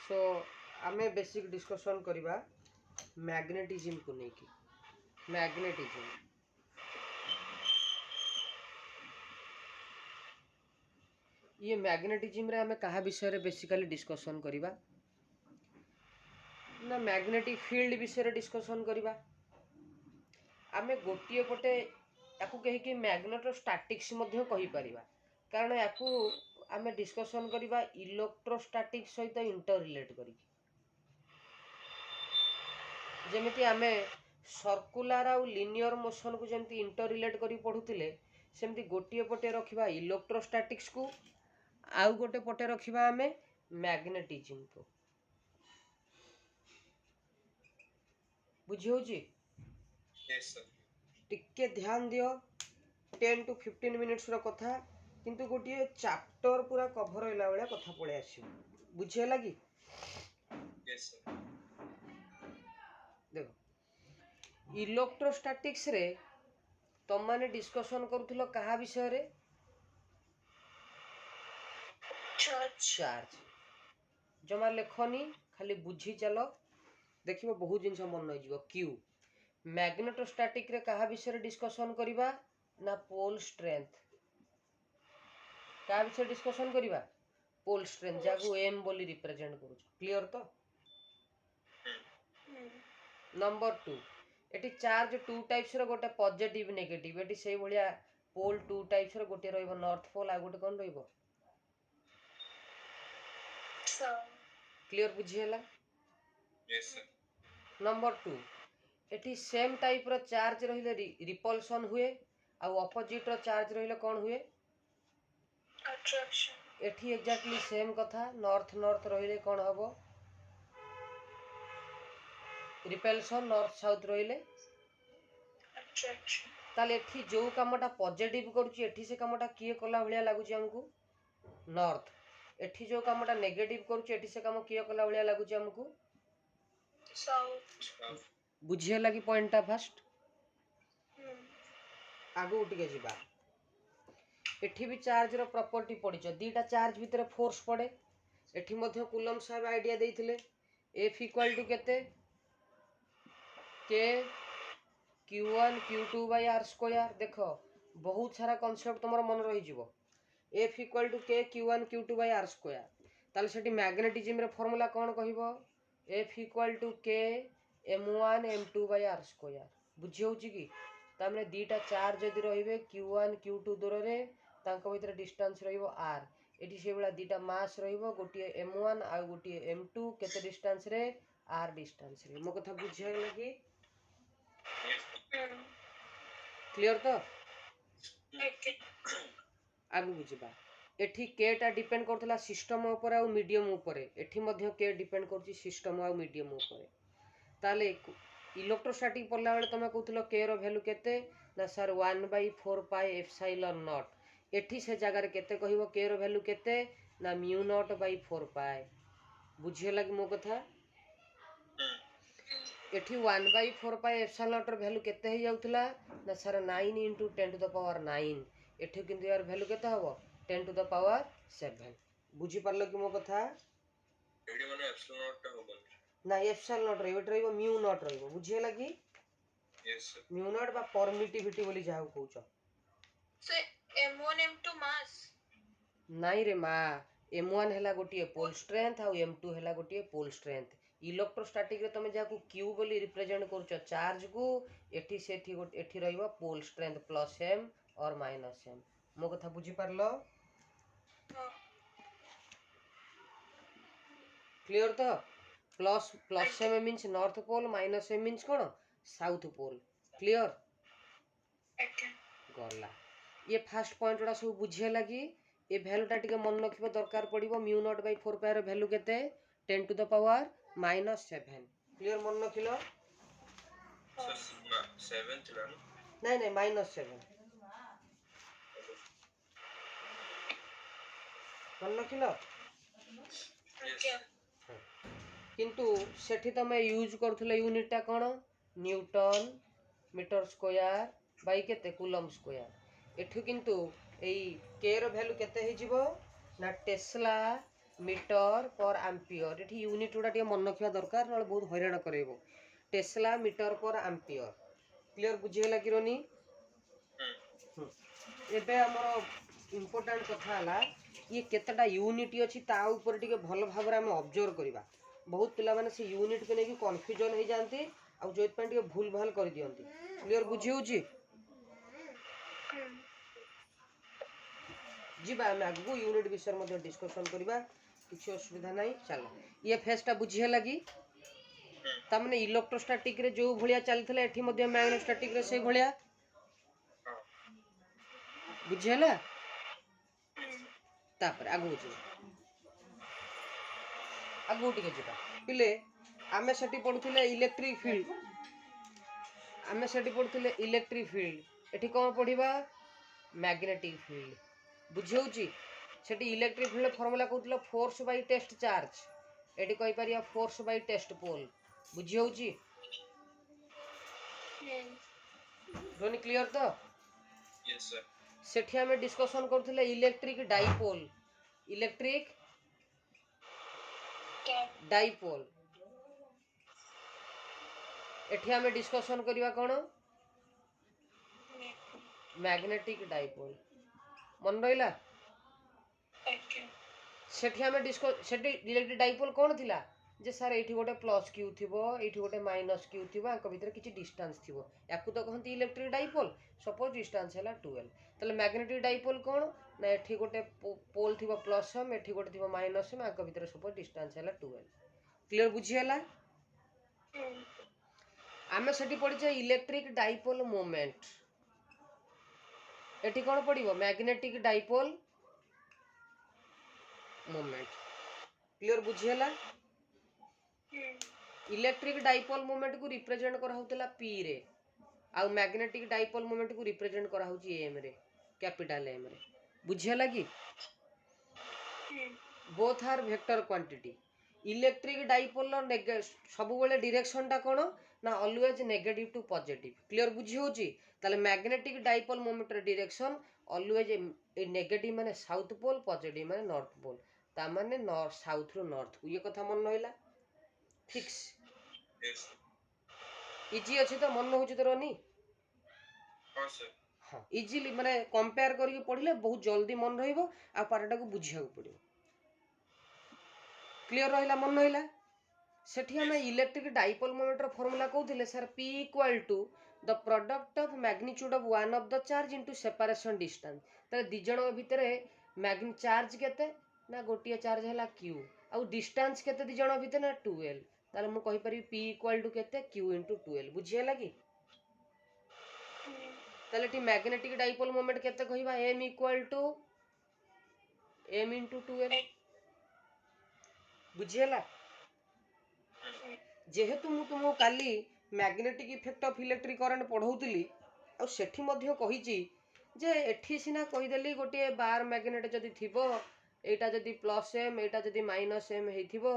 सो आमे basic discussion करवा magnetism को लेकिन मैग्नेटिज्म ये मैग्नेटिज्म रे आमे कहा विषय रे बेसिकली डिस्कशन करवा ना मैग्नेटिक फील्ड विषय रे डिस्कशन करवा आमे गोटिए पटे याकू कहि कि मैग्नेटोस्टैटिक्स मध्य कहि परिबा कारण याकू आमे डिस्कशन करवा इलेक्ट्रोस्टैटिक सहित इंटर रिलेट करी जेमिति आमे सर्कुलर आउ लिनियर मोशन को जेमिति इंटर रिलेट करी पढुतिले सेमिति गोटिए पटे रखिबा इलेक्ट्रोस्टैटिक्स को आउ गोटे पटे रखिबा आमे मैग्नेटिज्म को बुझी होजी यस सर टिके ध्यान दियो 10 to 15 मिनिट्स रो कथा किंतु गोटिए चैप्टर पूरा कवर होला बेला कथा पळे आसी बुझे लागी यस सर देखो इलेक्ट्रोस्टैटिक्स रे तुम माने डिस्कशन करूथलो कहा विषय रे चार्ज जमा लेखनी खाली बुझी चलो देखिबो बहुत जिंस मन नै जिवो क्यू मैग्नेटोस्टैटिक रे कहा विषय रे डिस्कशन करिबा ना पोल स्ट्रेंथ का विषय डिस्कशन करिबा पोल स्ट्रेंथ जागु एम बोली रिप्रेजेंट करू क्लियर तो नंबर 2 एटी चार्ज टू टाइप्स रो गोटे पॉजिटिव नेगेटिव एटी सेही भलिया पोल टू टाइप्स रो गोटे रहइबो नॉर्थ पोल आ गोटे कोन रहइबो क्लियर बुझिएला यस सर नंबर 2 एटी सेम टाइप रो चार्ज रहिले रिपल्सन हुए आ ऑपोजिट रो चार्ज रहिले कोन हुए अट्रैक्शन एठी एग्जैक्टली सेम कथा नॉर्थ नॉर्थ रहिले कोन हबो रिपल्सन नॉर्थ साउथ रहिले अट्रैक्शन ताले एठी जो कामटा पॉजिटिव करूची एठी से कामटा किए कला भलिया लागुची हमकू नॉर्थ एठी जो कामटा नेगेटिव करूची एठी से काम किए कला भलिया लागुची हमकू साउथ बुझिए लगी पॉइंटटा फर्स्ट आगो उठके जिबा एठी भी चार्ज रो प्रॉपर्टी पडिछ दीटा चार्ज भितर फोर्स पड़े एठी मध्य कूलम साहब आइडिया देइथिले F इक्वल टू केते के Q1 Q2 bye R square देखो बहुत सारा कांसेप्ट तुमर मन रही जिवो F इक्वल टू के Q1 Q2 bye R square ताले सेठी मैग्नेटिज्म रे फार्मूला कोन कहिबो F equal to K M1 M2 bye R square बुझी होची की तामने दीटा चार्ज जदि रहिबे Q1 Q2 दूर रे तांको भितर डिस्टेंस रहिबो R एठी से बेला दीटा मास रहिबो गोटिए M1 आ गोटिए M2 केते डिस्टेंस रे R डिस्टेंस रे मो कथा बुझिया लगी क्लियर तो आगु बुझिबा एठी के टा डिपेंड करथला सिस्टम ऊपर आ मीडियम ऊपर एठी मध्य के डिपेंड करची सिस्टम आ मीडियम ऊपर ताले इलेक्ट्रोस्टैटिक पढ़ला बेले तुम कहूल के रो वैल्यू केते ना सर 1/4 पाई एप्सिलॉन नॉट एठी से जगह केते कहिबो के रो वैल्यू केते ना म्यू नॉट बाई 4 पाई बुझिए लगी मो कथा एठी 1/4 पाई एप्सिलॉन नॉट रो वैल्यू केते हे जाउतला ना सर 9 × 10 टू द पावर 9 एठी किंतु यार वैल्यू केते हबो 10 टू द पावर 7 बुझी परलो कि मो कथा एडी माने एप्सिलॉन नॉट होबन ना एप्सिलॉन नॉट रहइबो रहइबो म्यू नॉट रहइबो बुझिए लगी यस सर म्यू नॉट बा परमिटिविटी बोली जाऊ कहउछ से M1 M2 मास नाई रे मा M1 हैला गोटिए पोल स्ट्रेंथ आ M2 हैला गोटिए पोल स्ट्रेंथ इलेक्ट्रोस्टैटिक रे तमे जाकू Q बोली रिप्रेजेंट करूछ चार्ज को एठी सेठी एठी रहइबो पोल स्ट्रेंथ प्लस M और माइनस M मो कथा बुझी परलो क्लियर तो plus M means north pole minus M means कोन साउथ पोल क्लियर गला ये फर्स्ट पॉइंट रा सब बुझिए लगी ए वैल्यू टा टिके मन रखिबो दरकार पड़िबो म्यू नॉट बाई 4 पाई रो वैल्यू केते 10 टू द पावर -7 क्लियर मन रखिलो सर 7 थिला नहीं -7 मन रखिलो किंतु सेठी तमे यूज करथले यूनिट टा कोन न्यूटन मीटर स्क्वायर बाई केते कूलम स्क्वायर एठु किंतु एई के रो वैल्यू केते हे जिवो ना टेस्ला मीटर पर एम्पियर एठी यूनिट गुड़ा मन रखा दरकार ना बहुत हैरान करेबो Tesla metre per ampere clear बुझीगला कि रोनी एबे हमर इंपोर्टेंट कथा हला ये केतटा यूनिट अछि ता ऊपर टिके भल भाबरे हम ऑब्जर्व करिबा बहुत पिला माने से यूनिट के नेकी कंफ्यूजन हो जांती आ जोइत पे टिके भूल भाल कर दियंती क्लियर बुझी होची जीबा हम आगु यूनिट विषय मध्ये डिस्कशन करिबा किछि असुविधा नाही चलो ये फेसटा बुझिए लगी तमने इलेक्ट्रोस्टैटिक रे जो भलिया चलथले एठी मध्ये मैग्नेटोस्टैटिक रे से भलिया बुझिएला तापर आगु टिके जिबा पिले आमे सेठी पढुथिले इलेक्ट्रिक फील्ड आमे सेठी पढुथिले इलेक्ट्रिक फील्ड एठी कोन पढिबा मैग्नेटिक फील्ड बुझियोची सेठी इलेक्ट्रिक फील्ड फार्मूला कहउतलो फोर्स बाय टेस्ट चार्ज एठी कहि परिया फोर्स बाय टेस्ट पोल बुझियोची रोनी क्लियर तो यस सर सेठी हमें डिस्कशन करथिले इलेक्ट्रिक डाइपोल एठी हमें डिस्कशन करिवा कोन मैग्नेटिक डाइपोल मन रहिला सेठी हमें सेठी इलेक्ट्रिक डाइपोल कोन थिला जे सर एठी गोटे प्लस क्यू थिबो एठी गोटे माइनस क्यू थिबो आक भीतर किछि डिस्टेंस थिबो याकू तो कहंती इलेक्ट्रिक डाइपोल सपोज डिस्टेंस हैला 12 तले मैग्नेटिक डाइपोल कोन ना एठी गोटे पोल थिबो प्लस हम एठी गोटे थिबो माइनस हम आक भीतर सपोज डिस्टेंस हैला 12 क्लियर बुझी हैला आमे सेठी पढिछे इलेक्ट्रिक डाइपोल मोमेंट एठी कोन पडिबो मैग्नेटिक डाइपोल मोमेंट क्लियर बुझी हैला इलेक्ट्रिक डाइपोल मोमेंट को रिप्रेजेंट करा होतला p रे आ मैग्नेटिक डाइपोल मोमेंट को रिप्रेजेंट करा होची m रे कैपिटल m रे बुझियला कि both are vector quantity electric dipole सब बेले डायरेक्शन टा कोन ना always negative to positive clear बुझी होची ताले मैग्नेटिक डाइपोल मोमेंट रे डायरेक्शन ऑलवेज ए नेगेटिव माने साउथ पोल पॉजिटिव माने नॉर्थ पोल ता माने नॉर्थ साउथ रो नॉर्थ ये कथा मन रहिला फिक्स यस इजी अछि तो मन होची तो रोनी हां सर हां इजीली माने कंपेयर करके पढिले बहुत जल्दी मन रहिबो आ पार्टा को बुझिया को पडिबो क्लियर रहिला मन रहिला सेठी हमें इलेक्ट्रिक डाइपोल मोमेंट रो फार्मूला कहउथिले sir p equal to the product of magnitude of one of the charge into separation distance त दि जण भितरे मैग्नी चार्ज केते ना गोटिए चार्ज हैला q आ डिस्टेंस केते दि जण भितरे ना 2l ताले मु कहि परि p इक्वल टू केते q इनटू 2l बुझियला कि ताले टी मैग्नेटिक डाइपोल मोमेंट केते कहिबा m equal to m into 2l बुझियला जेहेतु मु तुमको काली magnetic effect of electric current पढौतली आ सेठी मध्ये कहिची जे एठी सिना कहिदेली गोटे बार मैग्नेट जदी थिबो एटा जदी प्लस m एटा जदी माइनस m हेथिबो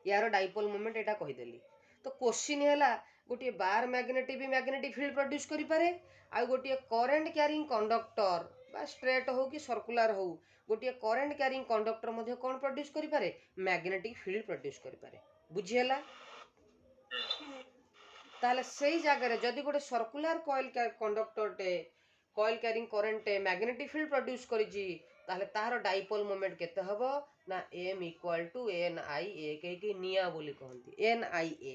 यार डाइपोल मोमेंट एटा कहिदेली तो क्वेश्चन हैला गोटे बार मैग्नेट भी मैग्नेटिक फील्ड प्रोड्यूस करि पारे आ गोटे करंट कैरिंग कंडक्टर बा स्ट्रेट हो कि सर्कुलर हो गोटे करंट कैरिंग कंडक्टर मध्ये कोन प्रोड्यूस करि पारे मैग्नेटिक फील्ड प्रोड्यूस करि पारे बुझियला ताले सेही जगह रे जदी गोटे सर्कुलर कॉइल कंडक्टर टे coil carrying current magnetic field produce करिजी ताले तार डाइपोल मोमेंट केते हबो ना m equal to n i a के निया बोली कहंती n i a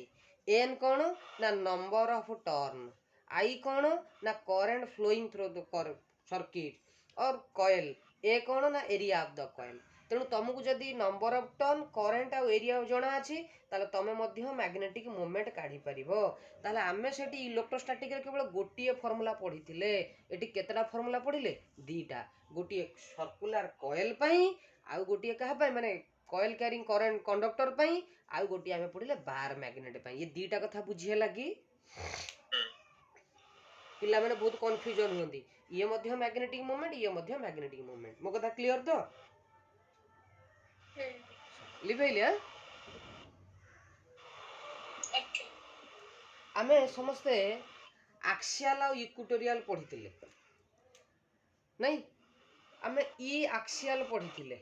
n कोन ना नंबर ऑफ टर्न i कोन ना current flowing through the circuit और कॉइल a कोन ना एरिया ऑफ द कॉइल तेणु तुमको जदि नंबर ऑफ टर्न करंट आ एरिया जना अछि ताले तमे मध्य मैग्नेटिक मोमेंट काढी परिबो ताले आमे सेठी इलेक्ट्रोस्टैटिक रे केवल गोटिए फार्मूला पढिथिले एठी केतरा फार्मूला पढिले दीटा गोटिए सर्कुलर कॉइल पई आ गोटिए कहा पई माने कॉइल कैरिंग करंट कंडक्टर पई आ गोटिए आमे पढिले बार मैग्नेट पई ये दीटा कथा बुझिए लागी पिला माने बहुत कंफ्यूजन होंदी ये मध्य मैग्नेटिक मोमेंट ये मध्य मैग्नेटिक मोमेंट मो कथा क्लियर तो लिबैले आमे समस्ते एक्सियल और इक्वेटोरियल पढिथिले नहीं आमे ई एक्सियल पढिथिले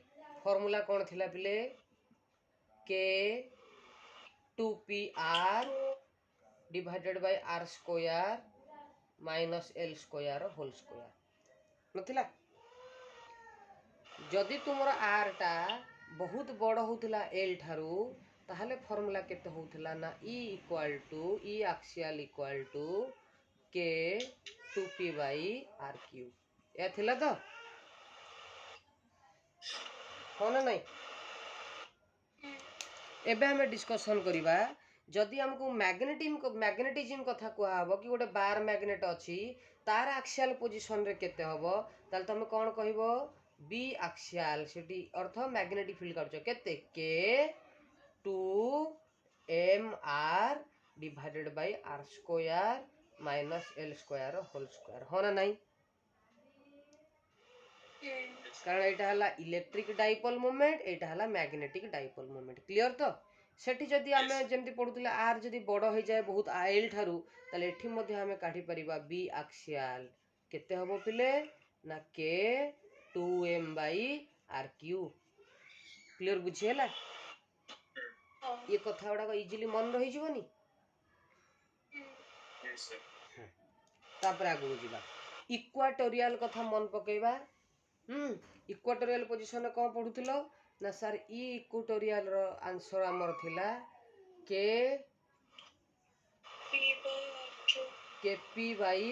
फॉर्मूला कौन थिला पिले K 2pr divided by r square minus l square whole square नथिला जदि तुमर r टा बहुत बड़ होतिला l ठारू ताहले फॉर्मूला केते होतिला ना e equal to e axial equal to k 2p by r cube या थिला तो हो ना नहीं एबे हमें डिस्कशन करिबा जदि हमको मैग्नेटिज्म कथा कुआ हबो कि गोटे बार मैग्नेट अछि तार एक्सियल पोजीशन रे केते हबो ताल तुम कोन कहबो बी एक्सियल सेटी अर्थ मैग्नेटिक फील्ड करछो केते के 2 m r divided by r square minus l square whole square हो ना नहीं कारण एटा हला इलेक्ट्रिक डाइपोल मोमेंट एटा हला मैग्नेटिक डाइपोल मोमेंट क्लियर तो सेठी जदि हमें जेमति पडुतले आर जदि बड़ हो जाए बहुत आइल ठारू तले एठी मध्ये हमें काढी परिबा बी एक्सियल केते हबो पिले ना K 2m by r cube clear बुझियला ये कथा गुडा इजीली मन रही जीवनी Yes, sir. तापर आगु जीवा इक्वाटोरियल कथा मन पकेबा इक्वाटोरियल पोजीशन रे कोन पढुतिलो ना सर ई इक्वाटोरियल रो आंसर हमर थिला के p bye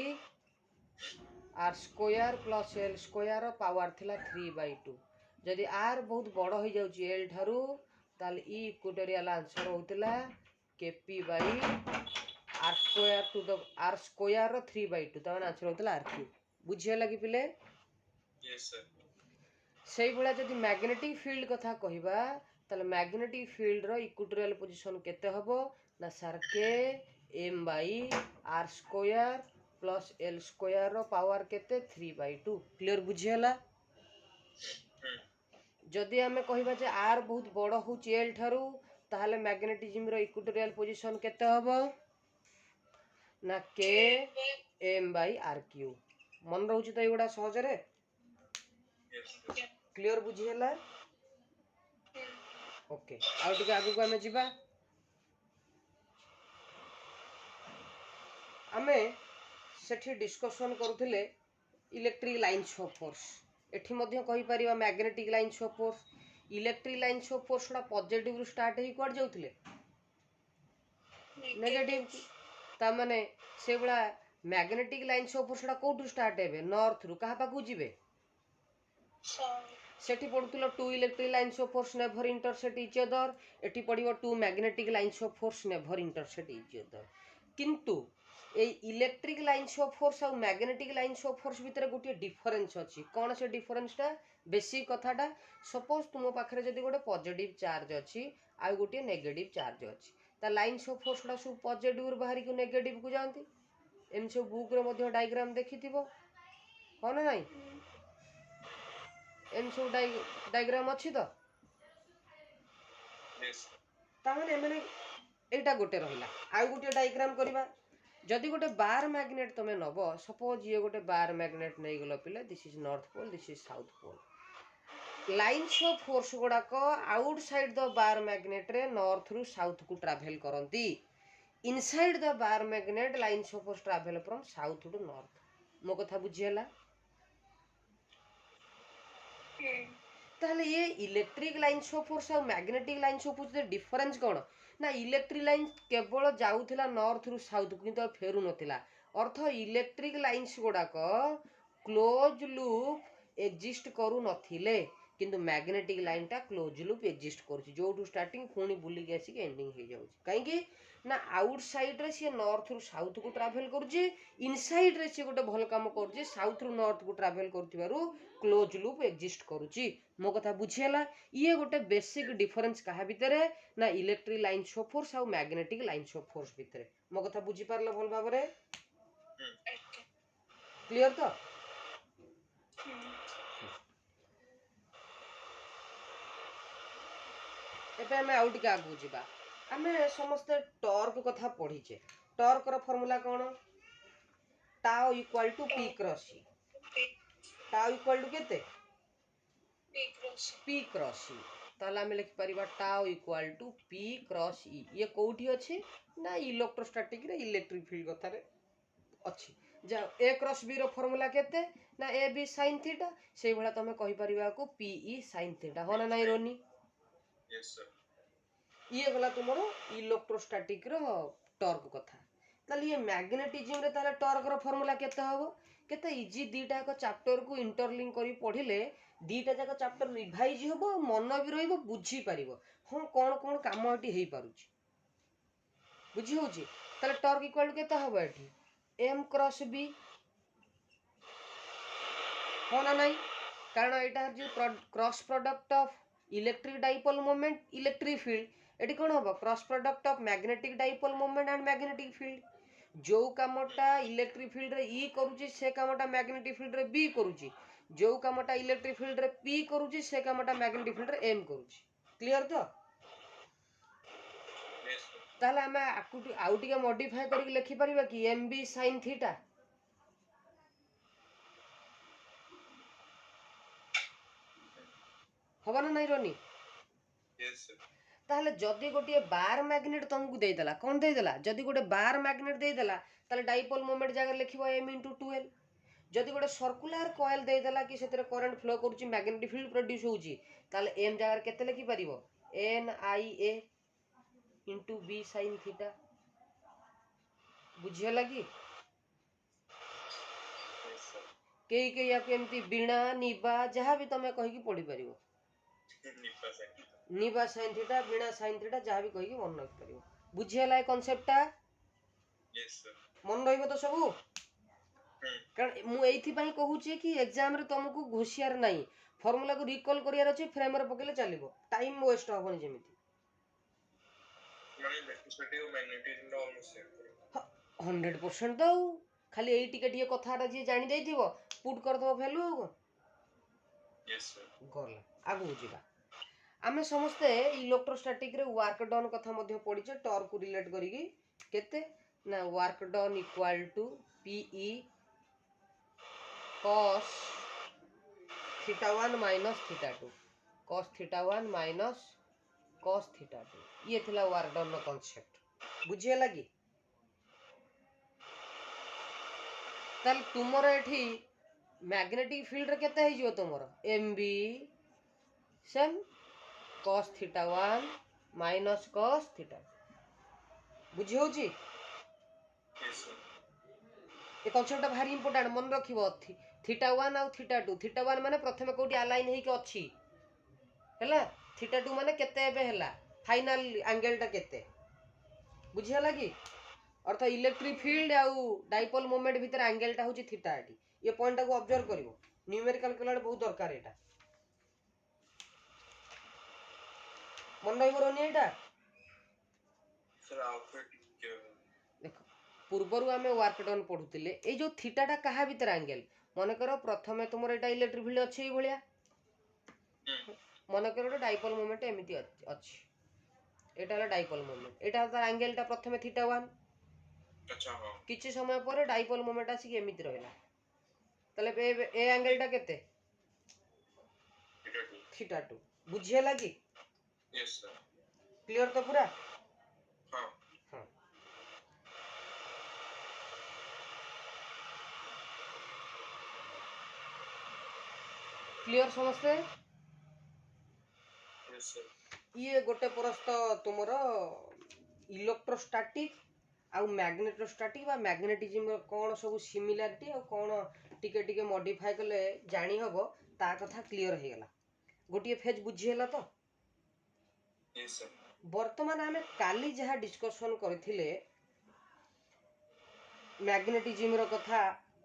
r square plus l square power थिला 3/2 जदि r बहुत बड़ हो जाउची l ठारू ताल ई इक्वाटोरियल आंसर होतिला K p bye r square to the r square रो 3/2 तावन आंसर होतिला r क्यूब बुझिया लगी पिले Yes, sir. सेई बुला जदि मैग्नेटिक फील्ड कथा कहिबा ताले मैग्नेटिक फील्ड रो इक्वाटोरियल पोजीशन केते हबो ना sir K m by r square plus l square रो पावर केते 3/2 क्लियर बुझियला जदि हमें कहिबा जे r बहुत बड़ होची l ठारू ताहले मैग्नेटिज्म रो इक्वाटोरियल पोजीशन केते हबो ना के m बाय r क्यूब मन रहउची त एगुडा सहज रे Yes, sir. क्लियर बुझियला ओके आउ टिके आगु को हमें जिबा हमें सेठी डिस्कशन करूथिले इलेक्ट्रिक लाइन्स ऑफ फोर्स एठी मध्ये कहि परिबा magnetic lines of force electric lines of force रा पॉजिटिव रु स्टार्ट हे क्वाड जाउथिले नेगेटिव ता माने से बडा मैग्नेटिक लाइन्स ऑफ फोर्स रा कोठु स्टार्ट हेबे नॉर्थ रु कहा पाकु जिबे सेठी पडुतलो two electric lines of force never intersect each other एठी पडिबो two magnetic lines of force never intersect each other किंतु ए इलेक्ट्रिक लाइन्स ऑफ फोर्स और मैग्नेटिक लाइन्स ऑफ फोर्स भितर गोटे डिफरेंस अछि कोन से डिफरेंसटा बेसिक कथाटा सपोज तुम पाखरे जदि गोटे पॉजिटिव चार्ज अछि आ गोटे नेगेटिव चार्ज अछि ता लाइन्स ऑफ फोर्स ला सब पॉजिटिव रु बाहरी को नेगेटिव को जानती एम सब बुक रे मध्ये डायग्राम देखिथिबो हो ना नाही एम सब डायग्राम अछि तो Yes. ता माने माने एटा गोटे रहिला आ गोटे डायग्राम करबा जदि गोटे बार मैग्नेट तमे नबो सपोज ये गोटे बार मैग्नेट नै गलो पिले this is north pole this is south pole lines of force गुडा को आउटसाइड द बार मैग्नेट रे नॉर्थ रु साउथ को ट्रैवल करंती inside the bar magnet lines of force travel from south to north मो कथा बुझियला ताहले ये इलेक्ट्रिक लाइन्स ऑफ फोर्स और magnetic lines of force difference कोन ना इलेक्ट्रिक लाइन केवल जाउथिला नॉर्थ रु साउथ को किंतु फेरु नथिला अर्थ इलेक्ट्रिक लाइन्स गुडा को क्लोज लूप एग्जिस्ट करू नथिले किंतु मैग्नेटिक लाइन टा क्लोज लूप एग्जिस्ट करूची जोटू स्टार्टिंग पुणी बुली के आसी एंडिंग हो जाउची काहे कि ना आउटसाइड रे से नॉर्थ रु साउथ को ट्रैवल करूची इनसाइड रे से गोटे भल काम करूची साउथ रु नॉर्थ को ट्रैवल करथिबारु क्लोज लूप एग्जिस्ट करूची मो कथा बुझियला ये गोटे बेसिक डिफरेंस कहा भितरे ना इलेक्ट्रिक लाइन्स ऑफ फोर्स और मैग्नेटिक लाइन्स ऑफ फोर्स भितरे मो कथा बुझी पारला भल भाबरे क्लियर तो एबे हमें आउट के आगु जिबा हमें समस्त टॉर्क कथा पढिचे टॉर्क रो फार्मूला कोन tau equal to p cross tau equal to केते P cross cross P cross E ताले आमे लिखि परिबा tau equal to P cross E ये कोठी अछि ना इलेक्ट्रोस्टैटिक रे इलेक्ट्रिक फील्ड कथा रे अछि जा A क्रॉस B रो फार्मूला केते ना A B sin थीटा सेही भला तमे कहि परिबा को PE sin थीटा हो ना नाही रोनी Yes, sir. ये गला तुमरो इलेक्ट्रोस्टैटिक रो टॉर्क कथा ताले ये मैग्नेटिज्म रे ताले टॉर्क रो फार्मूला केते हबो केते इजी दीटा को चैप्टर को इंटरलिंक करी पढिले दीटा जाक चैप्टर रिवाइज हबो मन भी रहइबो बुझी परिबो हम कोन कोन काम एटी हेई पारुची बुझी होची ताले टॉर्क इक्वल केते हबो एटी M क्रॉस B हो ना नाही कारण एटा जो cross product of electric dipole moment electric field एटी कोन हबो cross product of magnetic dipole moment and magnetic field जो कामटा इलेक्ट्रिक फील्ड रे E करूची से कामटा मैग्नेटिक फील्ड रे B करूची जो कामटा इलेक्ट्रिक फील्ड रे P करूची से कामटा मैग्नेटिक फील्ड रे M करूची क्लियर तो Yes, sir. ताले हमें आउ टिके मॉडिफाई करके लिखि परिबा कि MB sin थीटा हबो ना नाही रोनी Yes, sir. ताहले जदी गोटे बार मैग्नेट तुमको दे देला कोन दे देला जदी गोटे बार मैग्नेट दे देला ताले डाइपोल मोमेंट जगह लिखिबो m * 2l जदी गोटे सर्कुलर कॉइल दे देला कि सेतरे करंट फ्लो करूची मैग्नेटिक फील्ड प्रोड्यूस होउची ताले m जगह केते लिखि परिबो nia * b sin थीटा बुझिया लगी Yes, sir. के या एमती बिना निबा जहां भी तमे कहि कि पढी परिबो Nipa, sir. निबा sin थीटा बिना sin थीटा जहां भी कहि कि मन रख परिबो बुझिया लाई कांसेप्टटा Yes, sir. मन रहिबो तो सबु Hmm. कारण मु एथि पई कहूची कि एग्जाम रे तुमको घोषियार नाही फार्मूला को रिकॉल करियार अछि फ्रेम रे पकेले चलिबो टाइम वेस्ट होबनी जेमिति Money electricity और magnetism दा almost same. 100% दौ खाली एई टिके कथाटा जे जानि दैथिबो पुट कर दबो वैल्यू हो Yes, sir. गला आगु जिबा आमे समस्ते इलेक्ट्रोस्टैटिक रे वर्क डन कथा मध्ये पढिचे टॉर्क को रिलेट करिकी केते ना work done equal to PE cos theta 1 minus theta 2 cos theta 1 minus cos theta 2 ये थिला वर्क डन नो कांसेप्ट बुझिए लगी तल तुमरो एठी मैग्नेटिक फील्ड रे केते हे जियो तुमरो MB same cos theta 1 minus cos theta बुझी होची Yes, sir. ए कांसेप्ट भारी इंपोर्टेंट मन रखिबो थीटा 1 और थीटा 2 थीटा 1 माने प्रथमे कोठी अलाइन हे के अछि हैला थीटा 2 माने केते एबे हैला फाइनल एंगल ता केते बुझिया लगी अर्थ इलेक्ट्रिक फील्ड आउ डाइपोल मोमेंट भीतर एंगल ता होची थीटा एटी ये पॉइंट को ऑब्जर्व करिवो न्यूमेरिकल कैलकुलेट बहुत दरकार एटा मन रहिबो रोनी एटा Sir, outfit. देखो पूर्वरु आमे वर्क डन पढुतिले ए जो थीटाटा कहा भीतर एंगल मन करो प्रथमे तुमर एटा इलेक्ट्रिक फील्ड अछि ए भलिया मन करो डाइपोल मोमेंट एमिति अछि एटा हला डाइपोल मोमेंट एटा तार एंगल ता प्रथमे थीटा 1 अच्छा हाँ. किछि समय पर डाइपोल मोमेंट आसी के एमिति रहला तले ए एंगल ता केते Theta 2. थीटा 2 बुझिए लागी Yes, sir. क्लियर तो पूरा हाँ. हां क्लियर समझते Yes, sir. ये गोटे परस्त तुमरो इलेक्ट्रोस्टैटिक आउ मैग्नेटोस्टैटिक बा मैग्नेटिज्म कोन सब सिमिलरिटी आ कोन टिके टिके मॉडिफाई करले जानि हबो ता कथा क्लियर हे गेला गोटिए फेज बुझी होला तो Yes, sir. वर्तमान आमे काली जहा डिस्कशन करथिले मैग्नेटिज्म रो कथा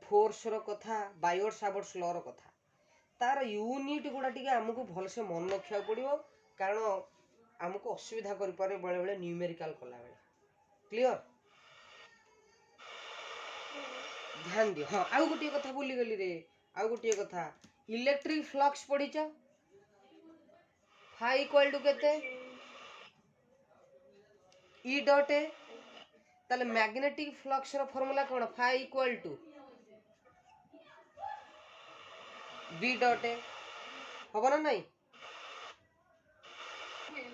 फोर्स रो कथा बायोट सावर्ट्स लॉ रो कथा तार यूनिट गुडा टिके हमकु भल से मन रखिया पड़िबो कारण हमको असुविधा करि पारे बेले बेले न्यूमेरिकल कला बेले क्लियर ध्यान दियो हां आउ गोटिए कथा बोली गली रे आउ गोटिए कथा इलेक्ट्रिक फ्लक्स पढिच फाई इक्वल टू केते E डॉट ए ताले मैग्नेटिक फ्लक्स रो फार्मूला कोन phi equal to B dot A हबो ना नहीं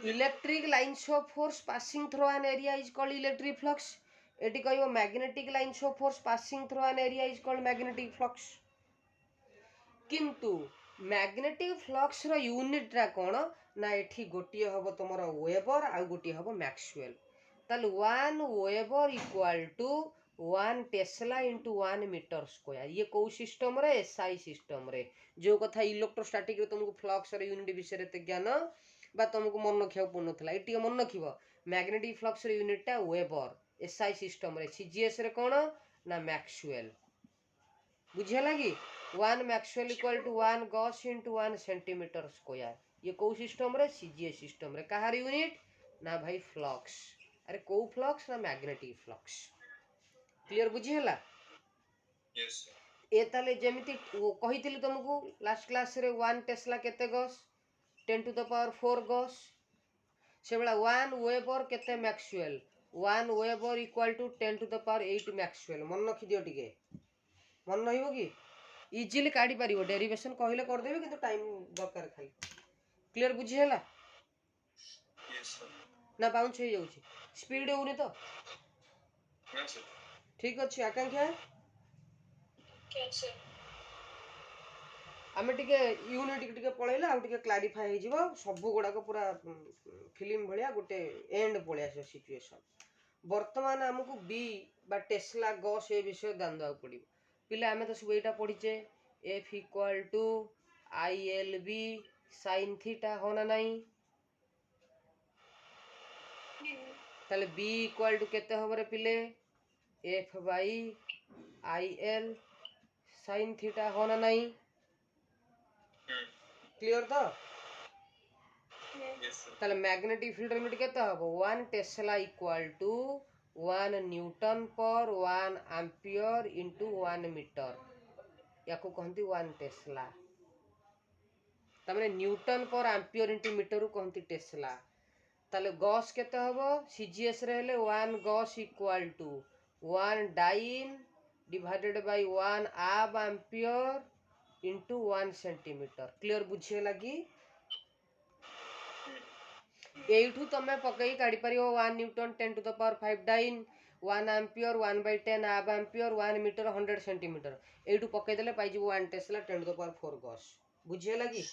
electric lines of force passing through an area is called electric flux एटी कहबो magnetic lines of force passing through an area is called magnetic flux किंतु magnetic flux रो unit रा कोन ना एठी गोटिए हबो तमरो वेबर आ गोटिए हबो मैक्सवेल ताले 1 weber equal to 1 tesla into 1 metre square ये को सिस्टम रे एसआई सिस्टम रे जो कथा इलेक्ट्रोस्टैटिक रे तुमको फ्लक्स रे यूनिट विषय रे ज्ञान बा तुमको मन रखिया पड़न थला एटी मन रखिबो मैग्नेटिक फ्लक्स रे यूनिट टा वेबर एसआई सिस्टम रे सीजीएस रे कोन ना मैक्सवेल बुझिया लगी 1 Maxwell equal to 1 gauss into 1 centimetre square ये को सिस्टम रे सीजीएस सिस्टम रे कहार यूनिट ना भाई फ्लक्स अरे को फ्लक्स ना मैग्नेटिक फ्लक्स क्लियर बुझी हला यस ए ताले जेमिति कहिथिली तुमको लास्ट क्लास रे 1 टेस्ला केते gauss 10 to the power 4 gauss से बला 1 वेबर केते Maxwell 1 weber equal to 10 to the power 8 Maxwell मन रखि दियो टिके मन रहिबो कि इजीली काढी परिबो डेरिवेशन कहिले कर देबे किंतु टाइम दरकार खाली क्लियर बुझी हला यस सर ना बाउंस हो जाउची स्पीड होउनी तो ना सर ठीक अछि आकांक्षा Yes, sir. आमे टिके यूनिट टिके पळैला आ टिके क्लैरिफाई हे जिवो सब गुडा को पूरा फिल्म भलिया गोटे एंड पळे आसे सिचुएशन वर्तमान हमकु बी बा टेस्ला गॉस ए विषय ध्यान देवा पड़िबो पिले आमे तो सब एटा पढिचे F equal to ILB sin theta होना नहीं ताले B इक्वल टू केते होबो रे पिले F by IL sin theta होना नहीं क्लियर तो यस सर ताले मैग्नेटिक फील्ड यूनिट केते होबो 1 टेस्ला इक्वल टू 1 न्यूटन पर 1 एम्पियर इनटू 1 मीटर याको कहंती 1 टेस्ला तमने न्यूटन पर एम्पियर इनटू मीटर को कहंती टेस्ला ताले गॉस केते होबो सीजीएस रे हेले 1 gauss equal to 1 dyne divided by 1 आब एम्पियर इनटू 1 सेंटीमीटर क्लियर बुझिए लगी एठू तमे पकई काढी परियो 1 newton 10 to the power 5 dyne 1 ampere 1/10 abampere 1 metre 100 centimetre एठू पकई देले पाई जिवो 1 tesla 10 to the power 4 gauss बुझिए लगी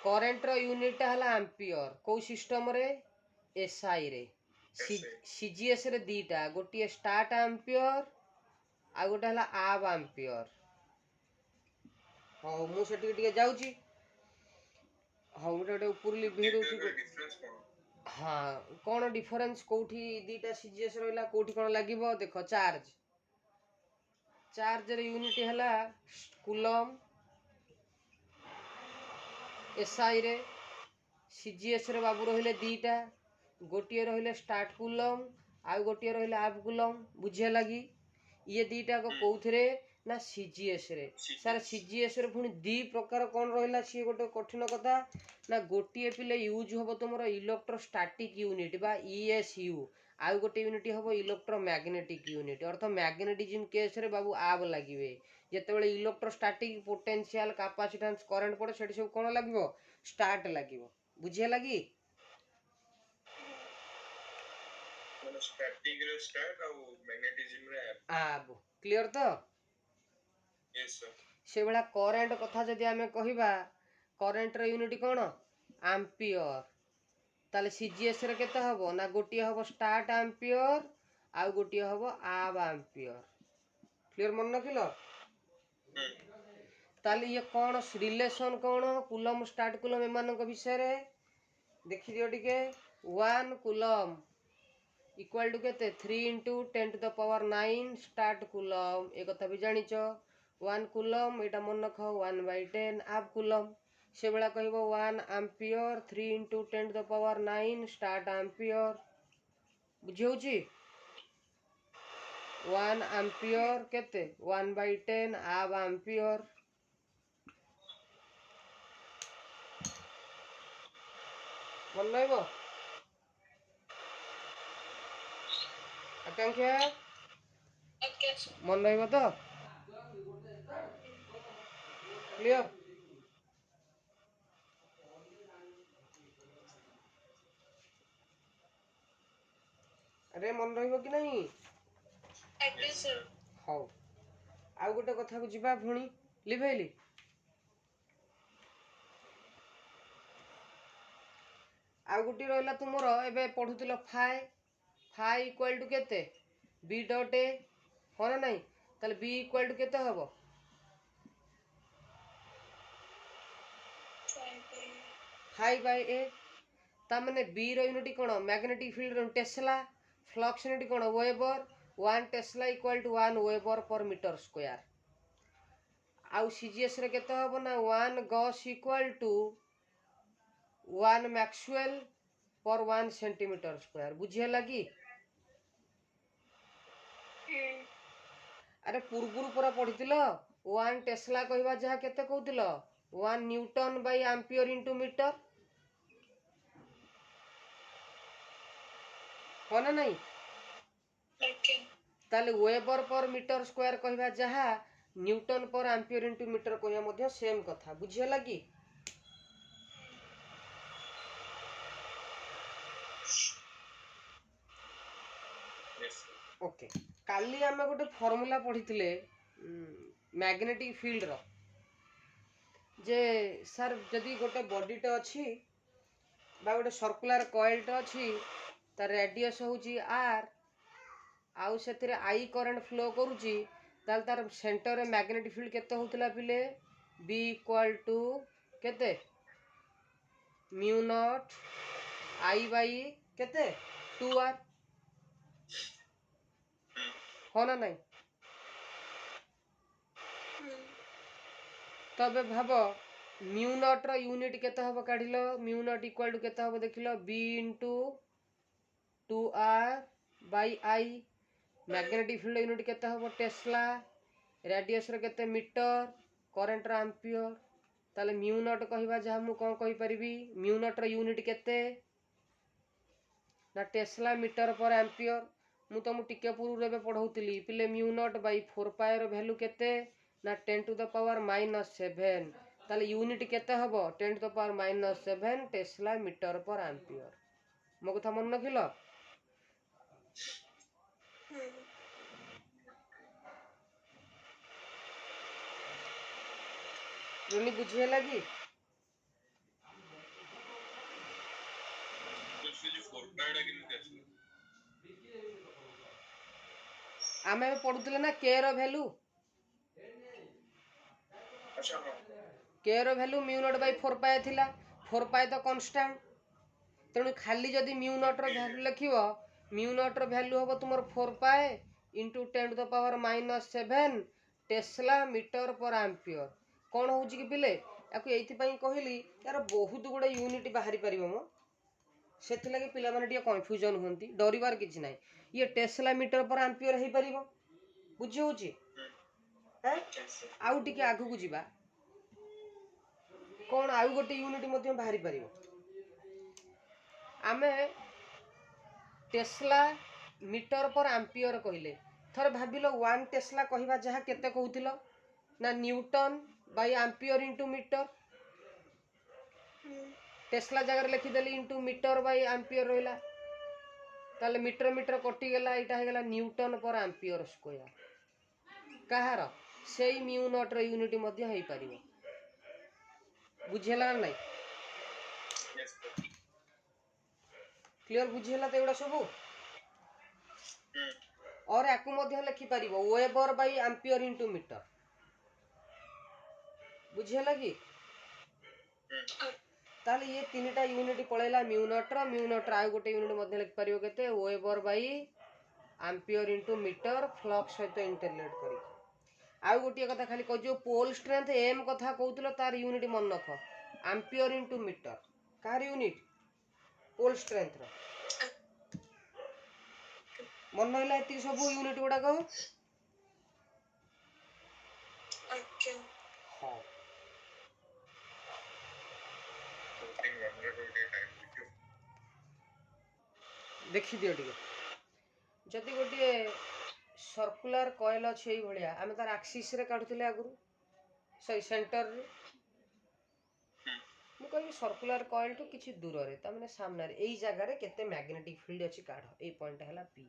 करंट रो यूनिट हला एम्पियर को सिस्टम रे एसआई रे सीजीएस रे दीटा गोटिए स्टार्ट एम्पियर आ गोटे हला आब एम्पियर हां मु सेठी टिके जाउची हां गोटे ऊपर लिखि दउची डिफरेंस कोन हाँ कौन डिफरेंस कोठी दीटा सीजीएस रहला कोठी कोन लागिवो देखो चार्ज चार्ज रे यूनिट हला कूलम एसआई रे सीजीएस रे बाबू रहिले दीटा गोटिए रहिले स्टार्ट कूलम आ गोटिए रहिले आब कूलम बुझे लगी ये दीटा को कोउथरे ना सीजीएस रे सर सीजीएस रे पुनी दी प्रकार कोन रहिला सी गोटे कठिन कथा ना गोटिए पिले यूज होबो तुमरो इलेक्ट्रोस्टैटिक यूनिट बा ईएसयू आ गोटे यूनिट होबो इलेक्ट्रोमैग्नेटिक यूनिट अर्थ मैग्नेटिज्म केस रे बाबू आब लागिवे जेतेबेले इलेक्ट्रोस्टैटिक पोटेंशियल कैपेसिटेंस करंट पड़े सेठी सब कोन लागिवो स्टार्ट लागिवो बुझे लगी मतलब स्टैटिक रे स्टार्ट और मैग्नेटिज्म रे आब क्लियर तो यस सर से बेला करंट कथा जदि आमे कहिबा करंट रे यूनिट कोन एम्पियर ताले सीजीएस रे केते हबो ना गोटिए हबो स्टार्ट एम्पियर आ गोटिए हबो आब एम्पियर क्लियर मन नकिलो ताले ये कोन रिलेशन कोन कूलम स्टार्ट कूलम एमान को विषय रे देखि दियो टिके 1 कूलम इक्वल टू केते 3 into 10 to the power 9 stat coulomb ए कथा भी जानिचो 1 कूलम एटा मन रख 1/10 आब कूलम से बेला कहबो 1 ampere 3 into 10 to the power 9 stat ampere बुझियोची 1 एम्पियर केते 1/10 आब एम्पियर मन नइबो आकांक्षा Okay, sir. मन रहिबो तो क्लियर? अरे मन रहिबो कि नहीं? Agree, sir. हौ आउ गोटे कथा को जीवा भुणी लिभेली आउ गोटे रहिला तुमर एबे पढुतिलो फाइ फाइ इक्वल टू केते बी डॉट ए हो ना नहीं ताले बी इक्वल टू केते हबो 5 बाय ए ता माने बी रो यूनिट कोन मैग्नेटिक फील्ड रो टेस्ला फ्लक्स यूनिट कोन weber 1 tesla equal to 1 weber per metre square आउ सीजीएस रे केते हबो ना 1 गॉस इक्वल टू 1 मैक्सवेल पर 1 सेंटीमीटर स्क्वायर बुझिए लगी अरे पूर्वरु पूरा पढ़ितिलो 1 टेस्ला कहबा जहा केते कहतिलो 1 newton by ampere into metre हो ना नहीं Okay. ताले वेबर पर मीटर स्क्वायर कहबा जहा न्यूटन पर एम्पियर इनटू मीटर कहया मध्ये सेम कथा बुझिए लगी Yes, sir. ओके काली आमे गोटे फार्मूला पढ़िथिले मैग्नेटिक फील्ड रो जे सर जदी गोटे बॉडीटे अछि बा गोटे सर्कुलर कॉइलटे अछि ता रेडियस होउची आर आउ सेथिरे आई करंट फ्लो करूची ताल तार सेंटर रे मैग्नेटिक फील्ड केते होतला पिले बी इक्वल टू केते म्यू नॉट आई बाई केते 2r हो ना नहीं तबे भाबो म्यू नॉट रो यूनिट केते हबो काढिलो म्यू नॉट इक्वल टू केते हबो देखिलो b into 2r by i magnetic field unit केते हबो टेस्ला रेडियस रे केते मीटर करंट रो एम्पियर ताले म्यू नॉट कहबा जहा मु कोन कहि परिबी म्यू नॉट रो यूनिट केते ना टेस्ला मीटर पर एम्पियर मु तुम टिके पूर्व रे पढ़ौतिली पिले म्यू नॉट बाय 4 पाई रो वैल्यू केते ना 10 टू द पावर -7 ताले यूनिट केते हबो 10 to the power -7 tesla metre per ampere मो कथा मन नखिलो रोनी बुझिए लगी तो से जो 4 पाइडा केମିତି ଆସିଲା आमे पढ़ुतिले ना के रो वैल्यू अच्छा हाँ के रो value mu naught by 4 pi थिला 4 पाई तो कांस्टेंट तेणु खाली जदि म्यू नॉट रो वैल्यू लिखिबो म्यू नॉट रो वैल्यू होबो तुमर 4 pi into 10 to the power -7 tesla metre per ampere कोन होउची कि पिले याकु एथि पई कहली यार बहुत गुडे यूनिट बाहरी परिबो मो सेथि लागि पिला माने टिके कंफ्यूजन होंती डरिबार किछि नाही ये टेस्ला मीटर पर एम्पियर हे परिबो बुझी होउची हैं आउ टिके आगु को जिबा कोन आउ गोटे यूनिट मध्ये बाहरी परिबो आमे टेस्ला मीटर पर एम्पियर कहले थर भाबिलो 1 टेस्ला कहबा जहा केते कहउतिलो ना newton by ampere into metre tesla जगह लिखि देली इनटू मीटर बाय एम्पियर रहला ताले मीटर मीटर कटि गेला इटा हे गेला न्यूटन पर एम्पियर स्क्वायर कहार सेई म्यू नॉट रो यूनिट मध्ये हेई परिबो बुझेला नै yes sir क्लियर बुझेला त एडा सब और याकु मध्ये लिखि परिबो weber by ampere into metre बुझेला कि ताले ये तीनटा यूनिट पळेला म्यू नॉट रो आउ गोटे यूनिट मध्ये लिखि परिबो केते weber by ampere into metre flux सहित इंटरलेट करी आउ गोटे कथा खाली कह जो पोल स्ट्रेंथ एम कथा कहउतलो तार यूनिट मन नख एम्पियर इनटू मीटर कार यूनिट पोल स्ट्रेंथ रो मन नहिला एति सब यूनिट गुडा को Okay. हां putting 120 time video देखि दियो टिके जदि गोटे सर्कुलर कॉइल अछि एई भलिया आमे तार एक्सिस रे काढुतिले आगुरु सॉरी सेंटर हम्म मु कहबी सर्कुलर कॉइल टू किछि दूर रे ता माने सामने रे एई जगह रे केते मैग्नेटिक फील्ड अछि काढ ए पॉइंट हैला पी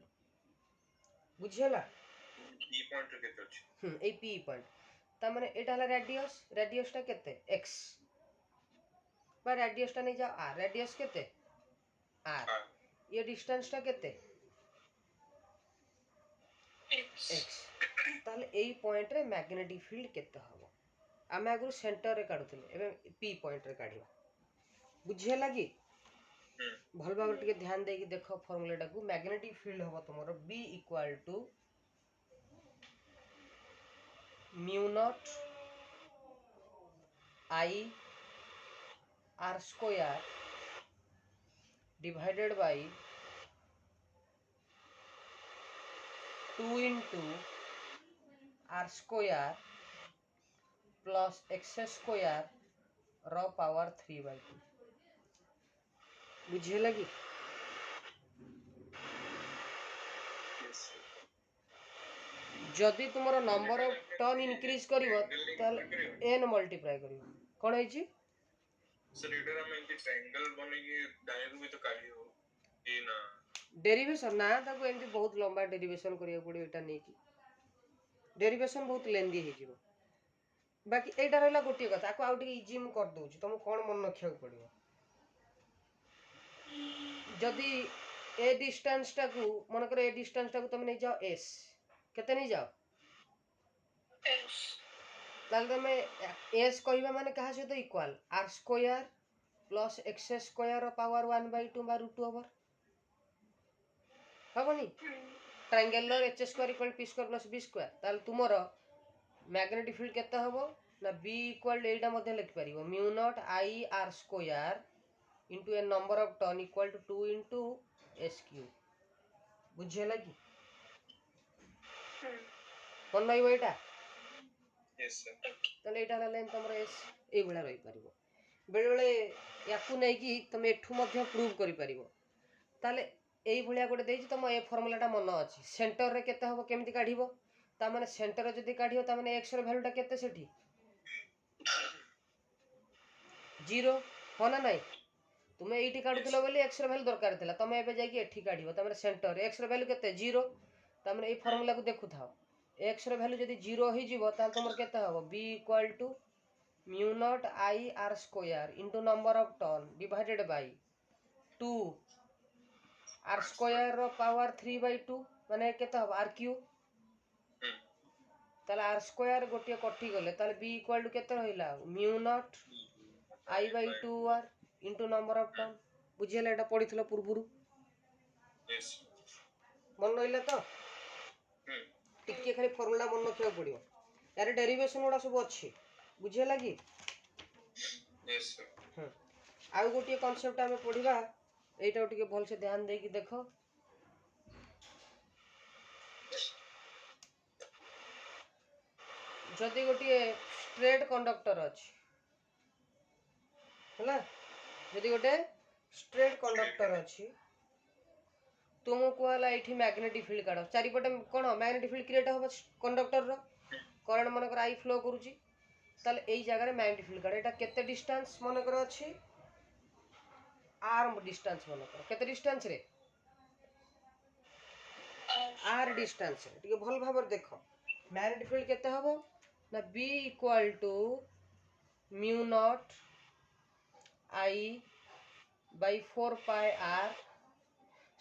बुझियला ई पॉइंट केते अछि ए पी पॉइंट ता माने एटा हला रेडियस टा केते x बा रेडियस टा नै जा r रेडियस केते r हां ये डिस्टेंस टा केते X. x ताले एई पॉइंट रे मैग्नेटिक फील्ड केते हबो आमे आगु सेंटर रे काढुतले एबे पी पॉइंट रे काढिबा बुझियला कि भल भाव टिके ध्यान देकी देखो फार्मूला को मैग्नेटिक फील्ड हबो तुमरो B equal to mu naught I r square divided by 2 into r square plus x square रो पावर 3/2 बुझे लगी यस जदि तुमरो नंबर ऑफ टर्न इंक्रीज करिवो ताले n मल्टीप्लाई करिवो कोन है जी सर एटर हम एक ट्रायंगल बनेगी दाएं को भी तो काढ़ी हो ए ना डेरिवेशन ना ताको एमती बहुत लंबा डेरिवेशन करिया पड़ियो एटा नै कि डेरिवेशन बहुत लेंदी हे जीवो बाकी एटा रहला गोटिए कथा को आउट इजी म कर दउची तुम कोन मन रखिया पड़ियो जदि ए डिस्टेंस टा को मन कर ए डिस्टेंस टा को तुम नै जाओ s केते नै जाओ S. ताल तमे s कहिबा माने कहा सहित equal r square plus x square power 1/2 बा रूट ओवर हबनी triangle h square equal p square plus b square ताल तुमरो मैग्नेटिक फील्ड केते हबो ना b इक्वल एटा मध्ये लिख परिबो mu naught I r square into a number of turn equal to 2 into s cube बुझियला कि कोन नै एटा यस सर तले एटा लेन तमरो s ए भला रही परिबो बेले बेले याकू नै कि तुम एठू मध्ये प्रूव करि परिबो ताले एई भलिया गोटे देछि तम ए फार्मूलाटा मन अछि सेंटर रे केते हबो केमिति काढिबो ता माने सेंटर रे जदी काढियो ता माने x रो वैल्यूटा केते सेठी 0 होना नै तुमे एठी काढुतलो बोली x रो वैल्यू दरकार थिला तमे एबे जाई कि एठी काढिबो ता माने सेंटर x रो वैल्यू केते 0 ता माने ए फार्मूला को देखु थाओ x रो वैल्यू जदी 0 होई जिवो ता तमर केते हबो b equal to mu naught I r square into number of turn divided by 2 r square रो पावर 3/2 माने केते हबो r क्यूब ताले r स्क्वायर गोटिए कटि गले ताले b इक्वल टू केते रहिला mu naught I/2 r into number of turn बुझियला एटा पढिथलो पूर्वरु यस मन रहिला तो टिके खाली फार्मूला मन रखिया पड़ियो यार डेरिवेशन गुडा सब अछि बुझियला कि यस सर आउ गोटिए कांसेप्ट हमें पढिबा एटा टिके भल से ध्यान देकी देखो जदि गोटिए स्ट्रेट कंडक्टर अछि हला जदि गोटे स्ट्रेट कंडक्टर अछि तुमको हला एठी मैग्नेटिक फील्ड काढ चारिपटे कोन मैग्नेटिक फील्ड क्रिएट होबो कंडक्टर रो करंट मन कर आई फ्लो करूची ताले एई जगह रे मैग्नेटिक फील्ड काढ एटा केते डिस्टेंस मन कर अछि r डिस्टेंस मन कर केते डिस्टेंस रे r डिस्टेंस रे टिके भल भाबर देखो मैग्नेटिक फील्ड केते हबो ना b equal to mu naught I by 4 pi r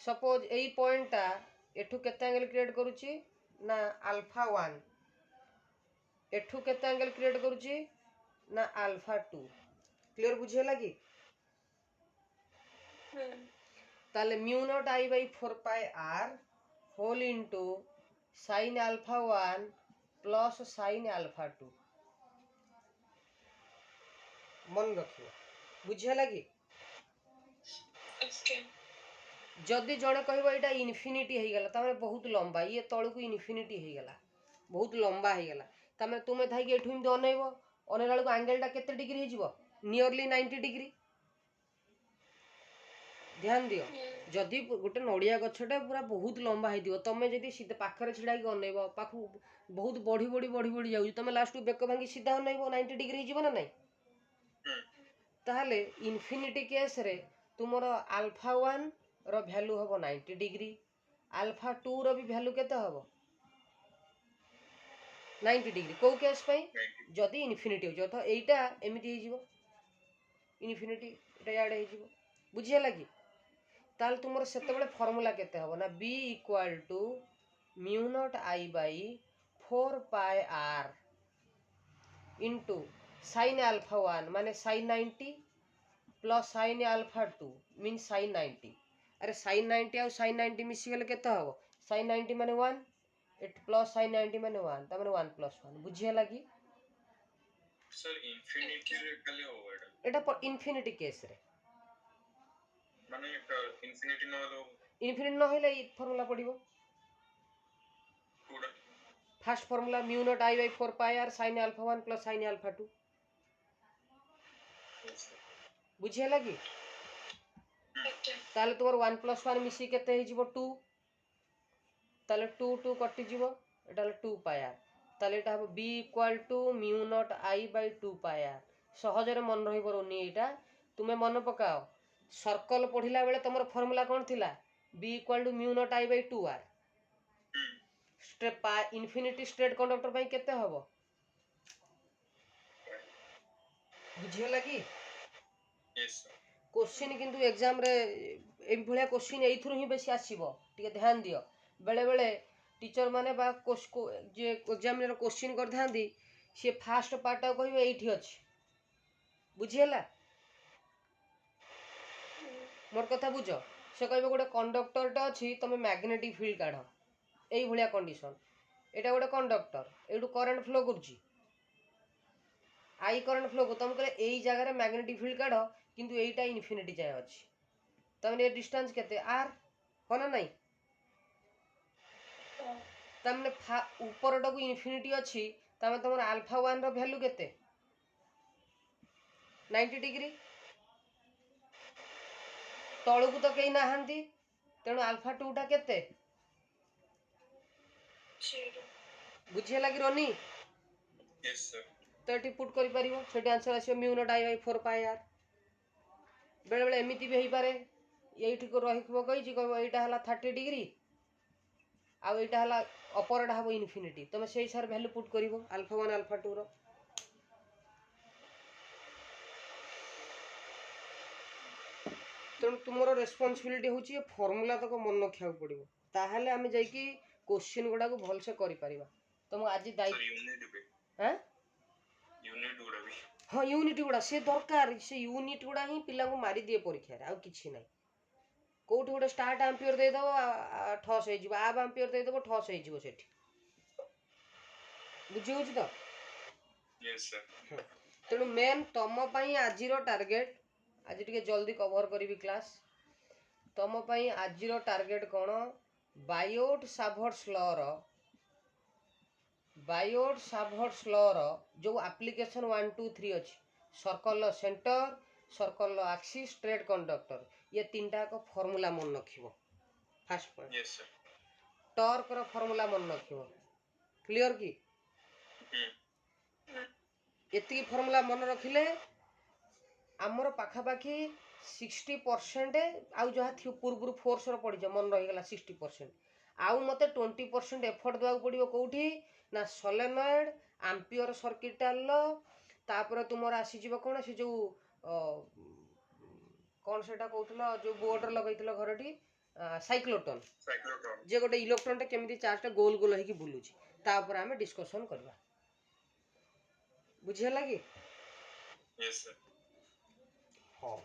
suppose एई पॉइंटटा एठू केते एंगल क्रिएट करूची ना अल्फा 1 एठू केते एंगल क्रिएट करूची ना अल्फा 2 क्लियर बुझियला कि ताले mu naught I by 4 pi r whole into sin alpha 1 plus sin alpha 2 मन रखियो बुझियला कि Okay. जदि जणे कहबो एटा इन्फिनिटी हे गेला तामे बहुत लंबा ये तळु को इन्फिनिटी हे गेला बहुत लंबा हे गेला तामे तुमे थाई के एठुम द अनेबो अनेलाल को एंगलटा केते डिग्री हे जिवो नियरली 90 डिग्री ध्यान दियो जदि गोटे नड़िया गछटे पूरा बहुत लंबा होइथिबो तमे जदि सीधा पाखरे छिड़ा के अनेइबो पाखु बहुत बढ़ी जाउची तमे लास्ट बेक भांगी सीधा अनेइबो 90 डिग्री हिजिबो ना नहीं ताहले इन्फिनिटी केस रे तुमर अल्फा 1 रो वैल्यू हबो 90 डिग्री अल्फा 2 रो भी वैल्यू केते हबो 90 डिग्री को केस पई जदि इन्फिनिटी हो जथ एटा एमिति हिजिबो इन्फिनिटी एटा याड हिजिबो बुझिया लागी ताल तुमर सेतेबेले फार्मूला केते हबो ना b equal to mu naught i by 4 pi r into sin alpha 1 माने sin 90 plus sin alpha 2 mean sin 90 अरे sin 90 और sin 90 मिसी गेले केते हबो sin 90 माने 1 एट प्लस sin 90 माने 1 त माने 1 प्लस 1 बुझिया लागी सर इन्फिनिटी रे खाली होबो एटा इन्फिनिटी केस रे माने इन्फिनिटी न हो इन्फिनिटी न होइले ई फार्मूला पडिबो पूरा first formula mu naught i by 4 pi r sin alpha 1 plus sin alpha 2 बुझिया लागी ताले तोर 1 प्लस 1 मिसी केते हिजिबो 2 ताले 2 2 कटि जिवो एटा 2 पाई r ताले एटा हबो b equal to mu naught i by 2 pi r सहजरे मन रहि बरोनी एटा तुमे मन पकाओ सर्कल पढिला बेले तमर फार्मूला कोन थिला b equal to mu naught i by 2 r straight पा इन्फिनिटी स्ट्रेट कंडक्टर पई केते हबो बुझिया लागी यस सर क्वेश्चन किंतु एग्जाम रे एम भलिया क्वेश्चन एथुरु ही बेसी आसीबो ठीक ध्यान दियो बेले बेले टीचर माने बा जे एग्जामिनर क्वेश्चन कर थांदी से फास्ट पार्ट कहबे एठी अछि बुझियला मोर कथा बुझो से कहबे गोटे कंडक्टर टा अछि तमे मैग्नेटिक फील्ड काढो एई भलिया कंडीशन एटा गोटे कंडक्टर एडू करंट फ्लो करछि आई करंट फ्लो को तुम कहले एई जगह रे मैग्नेटिक फील्ड काढो किंतु एईटा इन्फिनिटी जाय अछि तमने डिस्टेंस केते r होना नहीं तमने ऊपरटा को इन्फिनिटी अछि तमे तमर अल्फा 1 रो वैल्यू केते 90 डिग्री तळकु तो केई नाहंती तेणु अल्फा 2 टा केते 0 बुझिया लागि रोनी यस सर तो एटी पुट करि परिबो सेटी आंसर आसीबो mu naught i by 4 pi r बेले बेले एमिति भी हेई पारे एठी को रहिबो कहि जी कहबो एटा हला 30 डिग्री आ एटा हला अपरडा हबो इन्फिनिटी तमे सेही सर वैल्यू पुट करिवो अल्फा 1 अल्फा 2 रो तेणु तुमरो रेस्पॉन्सिबिलिटी होची ये फार्मूला तक मन रखिया पड़िबो ताहले आमे जाई कि क्वेश्चन गुडा को भल से करि परिबा तुम आज दाई सर यूनिट पे हैं यूनिट गुडा भी हां यूनिट गुडा से दरकार से यूनिट गुडा ही पिला को मारी दिए परीक्षा रे आ किछि नै कोठी गोटे स्टार्ट एम्पियर दे दबो ठस हे जिवो आब एम्पियर दे दबो ठस हे जिवो सेठी बुझी होची तो यस सर तेणु मेन तम पई आजिरो टार्गेट आज टिके जल्दी कवर करिवि क्लास तम पई आजिरो टार्गेट कोन बायोट साभर्ट्स लॉ रो जो एप्लीकेशन 1 2 3 अछि सर्कल रो सेंटर सर्कल रो एक्सिस स्ट्रेट कंडक्टर ये तीनटा को फार्मूला मन रखिबो first point yes sir torque रो फार्मूला मन रखिबो क्लियर की एति फार्मूला मन रखिले हमर पाखा पाखी 60% आउ जहा थी पूर्व फोर्स रो पड़ी मन रही गला 60% आउ मते 20% एफर्ट दवा पड़िबो कोठी ना सोलेनॉइड एम्पियर सर्किट लो तापर तुमर आसी जीवो कोन से जो कोन सेटा कहउतलो जो बोर्ड लगैतलो घरटी साइक्लोट्रॉन जे गोटे इलेक्ट्रॉन टे केमिति चार्ज टे गोल गोल हेकी बुलुची तापर हमें डिस्कशन करबा बुझिया लागी यस सर हां